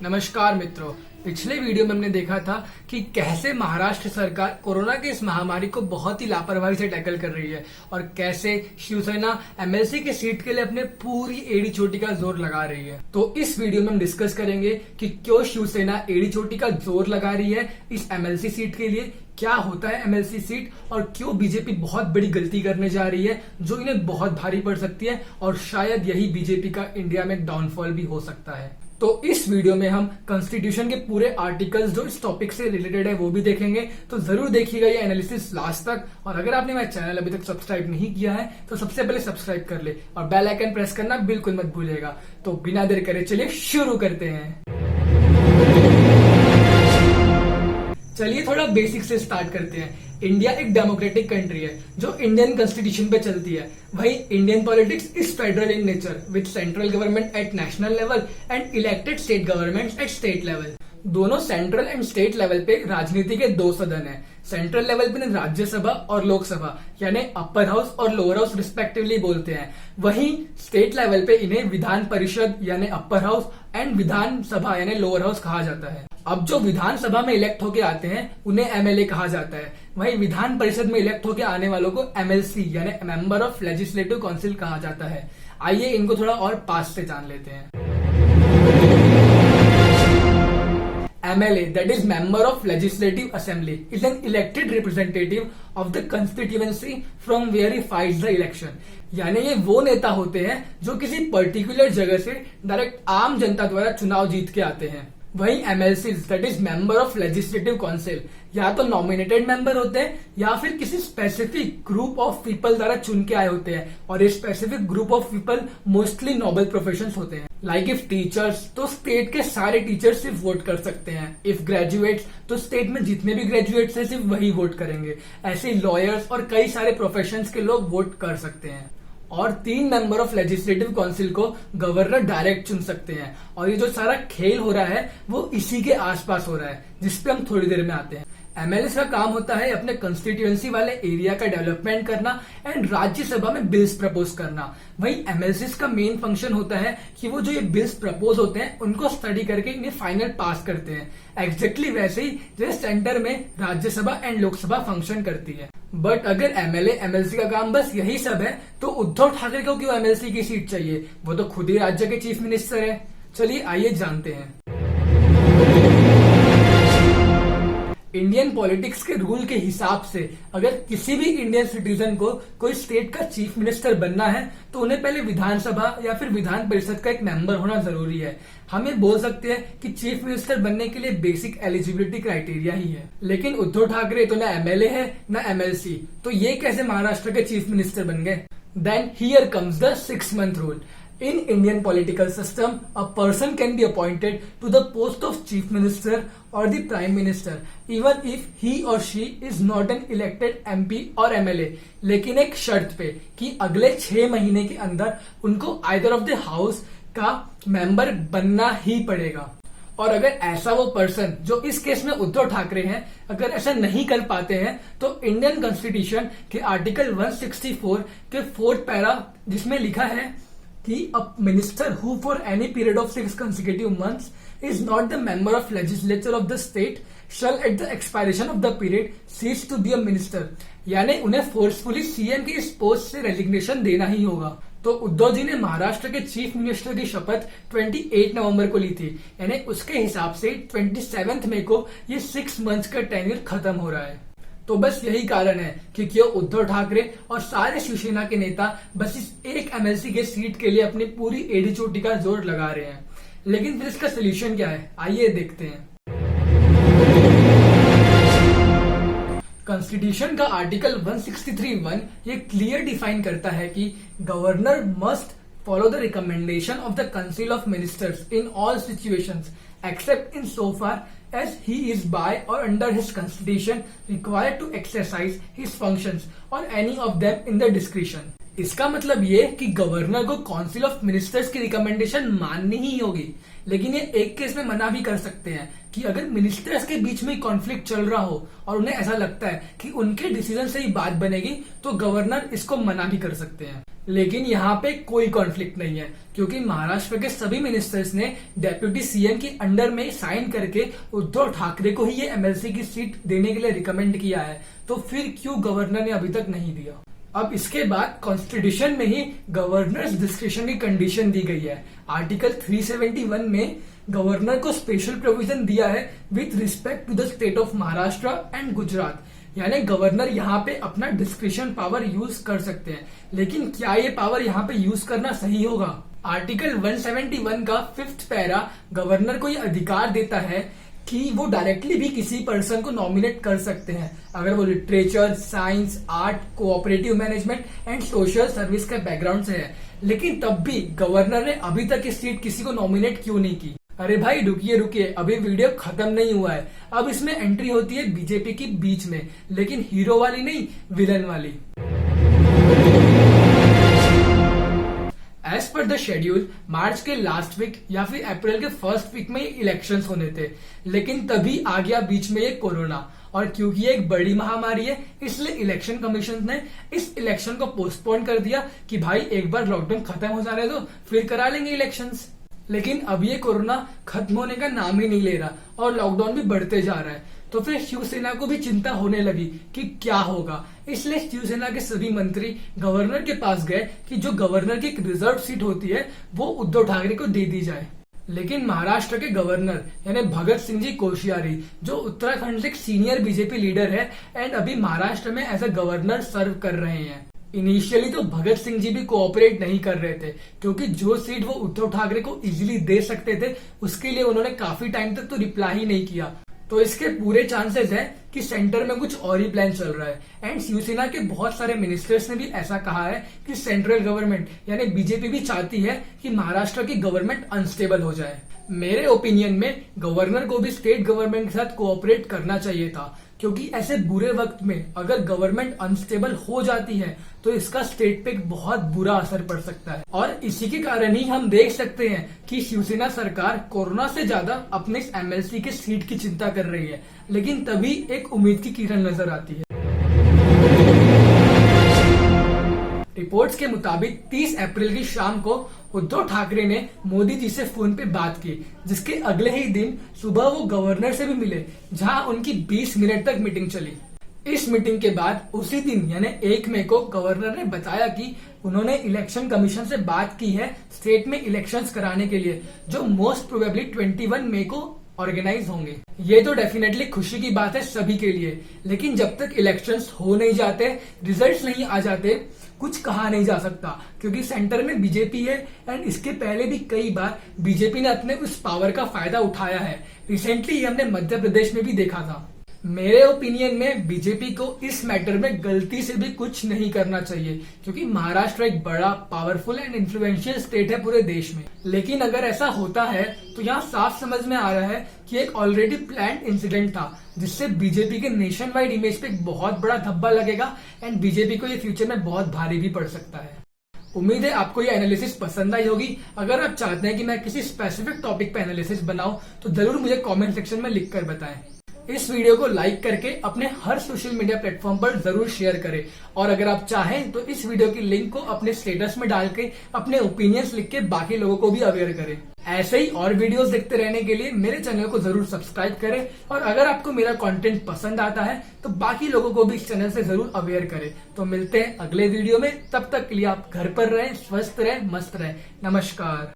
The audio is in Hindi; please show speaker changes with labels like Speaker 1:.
Speaker 1: नमस्कार मित्रों, पिछले वीडियो में हमने देखा था कि कैसे महाराष्ट्र सरकार कोरोना की इस महामारी को बहुत ही लापरवाही से टैकल कर रही है और कैसे शिवसेना एमएलसी की सीट के लिए अपने पूरी एड़ी चोटी का जोर लगा रही है। तो इस वीडियो में हम डिस्कस करेंगे कि क्यों शिवसेना एड़ी चोटी का जोर लगा रही है इस एमएलसी सीट के लिए, क्या होता है एमएलसी सीट और क्यों बीजेपी बहुत बड़ी गलती करने जा रही है जो इन्हें बहुत भारी पड़ सकती है और शायद यही बीजेपी का इंडिया में डाउनफॉल भी हो सकता है। तो इस वीडियो में हम कॉन्स्टिट्यूशन के पूरे आर्टिकल्स जो इस टॉपिक से रिलेटेड है वो भी देखेंगे, तो जरूर देखिएगा ये एनालिसिस लास्ट तक। और अगर आपने मेरा चैनल अभी तक सब्सक्राइब नहीं किया है तो सबसे पहले सब्सक्राइब कर ले और बेल आइकन प्रेस करना बिल्कुल मत भूलिएगा। तो बिना देर करे चलिए शुरू करते हैं। चलिए थोड़ा बेसिक से स्टार्ट करते हैं। इंडिया एक डेमोक्रेटिक कंट्री है जो इंडियन कॉन्स्टिट्यूशन पे चलती है। वही Indian politics is federal in nature with central government at national level and elected state governments eight state level. दोनों सेंट्रल एंड स्टेट लेवल पे राजनीति के दो सदन हैं। सेंट्रल लेवल पे राज्यसभा और लोकसभा यानी अपर हाउस और लोअर हाउस रिस्पेक्टिवली बोलते हैं। वहीं स्टेट लेवल पे इन्हें विधान परिषद यानी upper house and Vidhan Sabha यानी लोअर हाउस कहा जाता है। अब जो विधानसभा में इलेक्ट होके आते हैं उन्हें एमएलए कहा जाता है। वहीं विधान परिषद में इलेक्ट होके आने वालों को एमएलसी यानी मेंबर ऑफ लेजिस्लेटिव काउंसिल कहा जाता है। आइए इनको थोड़ा और पास से जान लेते हैं। MLA, that is Member of Legislative Assembly, is an elected representative of the constituency from where he fights the election. यानी ये वो नेता होते हैं जो किसी पर्टिकुलर जगह से डायरेक्ट आम जनता द्वारा चुनाव जीत के आते हैं। वही MLC that is member of legislative council या तो नॉमिनेटेड मेंबर होते हैं या फिर किसी स्पेसिफिक ग्रुप ऑफ पीपल द्वारा चुन के आए होते हैं। और ये specific group of people mostly noble professions होते हैं। लाइक इफ टीचर्स तो स्टेट के सारे टीचर्स सिर्फ वोट कर सकते हैं। इफ ग्रेजुएट्स तो स्टेट में जितने भी ग्रेजुएट्स हैं सिर्फ वही वोट करेंगे। ऐसे लॉयर्स और कई सारे प्रोफेशंस के लोग वोट कर सकते हैं। और 3 मेंबर ऑफ लेजिस्लेटिव काउंसिल को गवर्नर डायरेक्ट चुन सकते हैं। और ये जो सारा खेल हो रहा है वो इसी के आसपास हो रहा है जिसपे हम थोड़ी देर में आते हैं। एमएलए का काम होता है अपने कंस्टिट्यूएंसी वाले एरिया का डेवलपमेंट करना एंड राज्यसभा में बिल्स प्रपोज करना। वही एमएलसी का मेन फंक्शन होता है कि वो जो ये बिल्स प्रपोज होते हैं उनको स्टडी करके इन्हें फाइनल पास करते हैं। एग्जैक्टली वैसे ही जैसे सेंटर में राज्यसभा एंड लोकसभा फंक्शन करती है। बट अगर एमएलए एमएलसी का काम बस यही सब है तो उद्धव ठाकरे को क्यों एमएलसी की सीट चाहिए? वो तो खुद ही राज्य के चीफ मिनिस्टर है। चलिए आइए जानते हैं। इंडियन पॉलिटिक्स के रूल के हिसाब से अगर किसी भी इंडियन सिटीजन को कोई स्टेट का चीफ मिनिस्टर बनना है तो उन्हें पहले विधानसभा या फिर विधान परिषद का एक मेंबर होना जरूरी है। हम ये बोल सकते हैं कि चीफ मिनिस्टर बनने के लिए बेसिक एलिजिबिलिटी क्राइटेरिया ही है। लेकिन उद्धव ठाकरे तो ना एमएलए है ना एमएलसी, तो ये कैसे महाराष्ट्र के चीफ मिनिस्टर बन गए? Then here comes the 6 month rule. In Indian political system, a person can be appointed to the post of chief minister or the prime minister, even if he or she is not an elected MP or MLA. लेकिन एक शर्त पे कि अगले 6 महीने के अंदर उनको either of the house का मेंबर बनना ही पड़ेगा। और अगर ऐसा वो पर्सन जो इस केस में उद्धव ठाकरे हैं अगर ऐसा नहीं कर पाते हैं तो इंडियन कॉन्स्टिट्यूशन के आर्टिकल 164 के 4th पैरा जिसमें लिखा है कि a minister who for any period of 6 consecutive months is not the member of legislature of the state shall at the expiration of the period cease to be a minister। यानी उन्हें फोर्सफुली सीएम की इस पोस्ट से रेजिग्नेशन देना ही होगा। तो उद्धव जी ने महाराष्ट्र के चीफ मिनिस्टर की शपथ 28 नवंबर को ली थी। यानी उसके हिसाब से 27 मई को ये 6 months का टेन्योर खत्म हो रहा है। तो बस यही कारण है कि क्यों उद्धव ठाकरे और सारे शिवसेना के नेता बस इस एक एमएलसी के सीट के लिए अपनी पूरी एड़ी चोटी का जोर लगा रहे हैं। लेकिन फिर इसका सोल्यूशन क्या है, आइए देखते हैं। कॉन्स्टिट्यूशन का आर्टिकल 163(1) ये क्लियर डिफाइन करता है कि governor must follow the recommendation of the Council of Ministers in all situations except in so far as he is by or under his constitution required to exercise his functions or any of them in the discretion। इसका मतलब ये कि गवर्नर को काउंसिल ऑफ मिनिस्टर्स की रिकमेंडेशन माननी ही होगी। लेकिन ये एक केस में मना भी कर सकते हैं कि अगर मिनिस्टर्स के बीच में कॉन्फ्लिक्ट चल रहा हो और उन्हें ऐसा लगता है कि उनके डिसीजन से ही बात बनेगी तो गवर्नर इसको मना भी कर सकते हैं। लेकिन यहाँ पे कोई कॉन्फ्लिक्ट नहीं है क्योंकि महाराष्ट्र के सभी मिनिस्टर्स ने डेप्यूटी सीएम के अंडर में साइन करके उद्धव ठाकरे को ही ये एमएलसी की सीट देने के लिए रिकमेंड किया है। तो फिर क्यों गवर्नर ने अभी तक नहीं दिया? अब इसके बाद कॉन्स्टिट्यूशन में ही गवर्नर्स डिस्क्रिप्शन की कंडीशन दी गई है। आर्टिकल 371 में गवर्नर को स्पेशल प्रोविजन दिया है with respect to the state of Maharashtra and Gujarat, यानी गवर्नर यहाँ पे अपना डिस्क्रिप्शन पावर यूज कर सकते हैं। लेकिन क्या ये पावर यहाँ पे यूज करना सही होगा? आर्टिकल 171 का 5th पैरा गवर्नर को ये अधिकार देता है कि वो डायरेक्टली भी किसी पर्सन को नॉमिनेट कर सकते हैं अगर वो literature, science, art, cooperative management and social service के बैकग्राउंड से है। लेकिन तब भी गवर्नर ने अभी तक इस सीट किसी को नॉमिनेट क्यों नहीं की? अरे भाई रुकिए, अभी वीडियो खत्म नहीं हुआ है। अब इसमें एंट्री होती है बीजेपी की बीच में, लेकिन हीरो वाली नहीं, विलन वाली। एज पर द शेड्यूल मार्च के लास्ट वीक या फिर अप्रैल के फर्स्ट वीक में इलेक्शंस होने थे, लेकिन तभी आ गया बीच में ये कोरोना। और क्योंकि ये एक बड़ी महामारी है इसलिए इलेक्शन कमीशन ने इस इलेक्शन को पोस्टपोन कर दिया कि भाई एक बार लॉकडाउन खत्म हो जाने दो फिर करा लेंगे इलेक्शंस। लेकिन अब ये कोरोना खत्म होने का नाम ही नहीं ले रहा और लॉकडाउन भी बढ़ते जा रहा है। तो फिर शिवसेना को भी चिंता होने लगी कि क्या होगा। इसलिए शिवसेना के सभी मंत्री गवर्नर के पास गए कि जो गवर्नर की एक रिजर्व सीट होती है वो उद्धव ठाकरे को दे दी जाए। लेकिन महाराष्ट्र के गवर्नर यानी भगत सिंह जी कोश्यारी, जो उत्तराखंड से एक सीनियर बीजेपी लीडर है एंड अभी महाराष्ट्र में एज अ गवर्नर सर्व कर रहे हैं, इनिशियली तो भगत सिंह जी भी कोऑपरेट नहीं कर रहे थे क्योंकि जो सीट वो उद्धव ठाकरे को इजीली दे सकते थे उसके लिए उन्होंने काफी टाइम तक तो रिप्लाई ही नहीं किया। तो इसके पूरे चांसेस है कि सेंटर में कुछ और ही प्लान चल रहा है। एंड शिवसेना के बहुत सारे मिनिस्टर्स ने भी ऐसा कहा है कि सेंट्रल गवर्नमेंट यानी बीजेपी भी चाहती है कि महाराष्ट्र की गवर्नमेंट अनस्टेबल हो जाए। मेरे ओपिनियन में गवर्नर को भी स्टेट गवर्नमेंट के साथ कोऑपरेट करना चाहिए था क्योंकि ऐसे बुरे वक्त में अगर गवर्नमेंट अनस्टेबल हो जाती है तो इसका स्टेट पे बहुत बुरा असर पड़ सकता है। और इसी के कारण ही हम देख सकते हैं कि शिवसेना सरकार कोरोना से ज्यादा अपने इस एमएलसी के सीट की चिंता कर रही है, लेकिन तभी एक उम्मीद की किरण नजर आती है। रिपोर्ट्स के मुताबिक 30 अप्रैल की शाम को उद्धव ठाकरे ने मोदी जी से फोन पे बात की, जिसके अगले ही दिन सुबह वो गवर्नर से भी मिले जहां उनकी 20 मिनट तक मीटिंग चली। इस मीटिंग के बाद उसी दिन यानी 1 मई को गवर्नर ने बताया कि उन्होंने इलेक्शन कमीशन से बात की है स्टेट में इलेक्शंस कराने के लिए जो मोस्ट प्रोबेबली 21 मई को ऑर्गेनाइज होंगे। ये तो डेफिनेटली खुशी की बात है सभी के लिए, लेकिन जब तक इलेक्शंस हो नहीं जाते, रिजल्ट्स नहीं आ जाते, कुछ कहा नहीं जा सकता क्योंकि सेंटर में बीजेपी है एंड इसके पहले भी कई बार बीजेपी ने अपने उस पावर का फायदा उठाया है। रिसेंटली हमने मध्य प्रदेश में भी देखा था। मेरे ओपिनियन में बीजेपी को इस मैटर में गलती से भी कुछ नहीं करना चाहिए क्योंकि महाराष्ट्र एक बड़ा, पावरफुल एंड इन्फ्लुएंशियल स्टेट है पूरे देश में। लेकिन अगर ऐसा होता है तो यहाँ साफ समझ में आ रहा है कि एक ऑलरेडी प्लान्ड इंसिडेंट था जिससे बीजेपी के नेशन वाइड इमेज पे एक बहुत बड़ा धब्बा लगेगा एंड बीजेपी को ये फ्यूचर में बहुत भारी भी पड़ सकता है। उम्मीद है आपको ये एनालिसिस पसंद आई होगी। अगर आप चाहते हैं कि मैं किसी स्पेसिफिक टॉपिक पे एनालिसिस बनाऊं तो जरूर मुझे कमेंट सेक्शन में लिख कर बताएं। इस वीडियो को लाइक करके अपने हर सोशल मीडिया प्लेटफॉर्म पर जरूर शेयर करें और अगर आप चाहें तो इस वीडियो की लिंक को अपने स्टेटस में डाल के अपने ओपिनियंस लिख के बाकी लोगों को भी अवेयर करें। ऐसे ही और वीडियोस देखते रहने के लिए मेरे चैनल को जरूर सब्सक्राइब करें और अगर आपको मेरा कंटेंट पसंद आता है तो बाकी लोगों को भी इस चैनल से जरूर अवेयर करें। तो मिलते हैं अगले वीडियो में, तब तक के लिए आप घर पर रहें, स्वस्थ रहें, मस्त रहें। नमस्कार।